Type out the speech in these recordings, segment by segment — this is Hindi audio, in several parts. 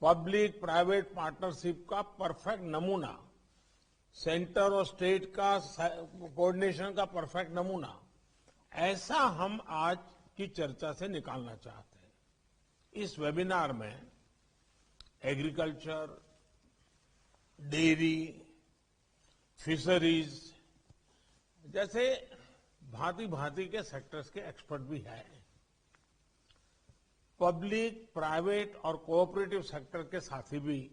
पब्लिक प्राइवेट पार्टनरशिप का परफेक्ट नमूना, सेंटर और स्टेट का कोऑर्डिनेशन का परफेक्ट नमूना, ऐसा हम आज की चर्चा से निकालना चाहते हैं। इस वेबिनार में एग्रीकल्चर, डेयरी, फिशरीज जैसे भांति भांति के सेक्टर्स के एक्सपर्ट भी हैं। पब्लिक, प्राइवेट और कोऑपरेटिव सेक्टर के साथी भी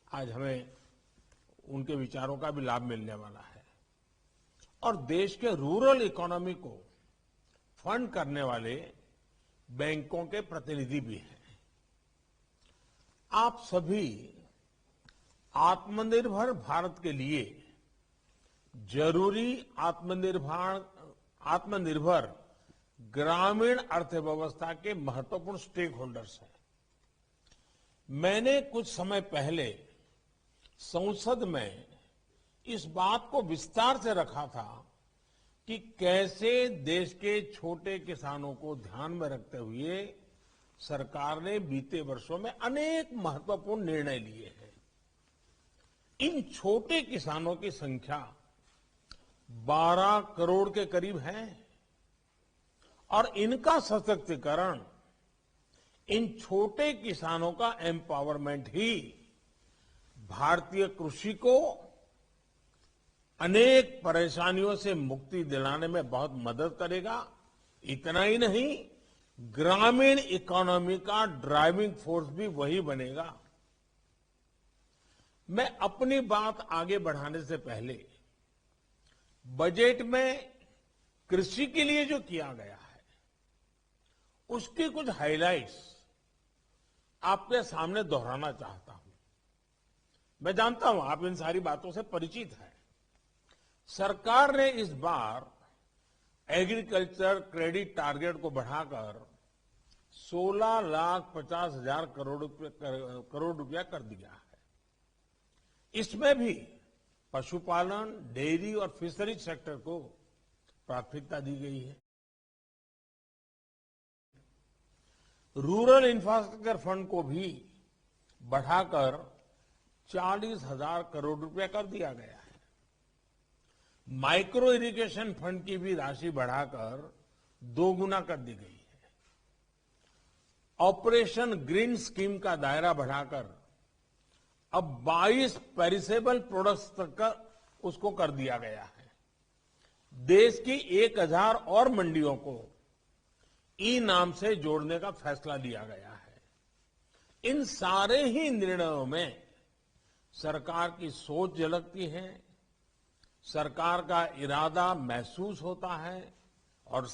आज हमें उनके विचारों का भी लाभ मिलने वाला है। और देश के रूरल इकोनॉमी को फंड करने वाले बैंकों के प्रतिनिधि भी हैं। आप सभी आत्मनिर्भर भारत के लिए जरूरी आत्मनिर्भर ग्रामीण अर्थव्यवस्था के महत्वपूर्ण स्टेक होल्डर्स हैं। मैंने कुछ समय पहले संसद में इस बात को विस्तार से रखा था कि कैसे देश के छोटे किसानों को ध्यान में रखते हुए सरकार ने बीते वर्षों में अनेक महत्वपूर्ण निर्णय लिए हैं। इन छोटे किसानों की संख्या 12 करोड़ के करीब है और इनका सशक्तिकरण, इन छोटे किसानों का एम्पावरमेंट ही भारतीय कृषि को अनेक परेशानियों से मुक्ति दिलाने में बहुत मदद करेगा। इतना ही नहीं, ग्रामीण इकोनॉमी का ड्राइविंग फोर्स भी वही बनेगा। मैं अपनी बात आगे बढ़ाने से पहले बजट में कृषि के लिए जो किया गया है उसकी कुछ हाइलाइट्स आपके सामने दोहराना चाहता हूं। मैं जानता हूं आप इन सारी बातों से परिचित हैं। सरकार ने इस बार एग्रीकल्चर क्रेडिट टारगेट को बढ़ाकर 16,50,000 करोड़ रुपया कर दिया है। इसमें भी पशुपालन, डेयरी और फिशरीज सेक्टर को प्राथमिकता दी गई है। रूरल इंफ्रास्ट्रक्चर फंड को भी बढ़ाकर 40,000 करोड़ रुपया कर दिया गया है। माइक्रो इरिगेशन फंड की भी राशि बढ़ाकर 2 गुना कर दी गई है। ऑपरेशन ग्रीन स्कीम का दायरा बढ़ाकर अब 22 पेरिसेबल प्रोडक्ट्स तक का उसको कर दिया गया है। देश की 1000 और मंडियों को ई नाम से जोड़ने का फैसला लिया गया है। इन सारे ही निर्णयों में सरकार की सोच झलकती है, सरकार का इरादा महसूस होता है और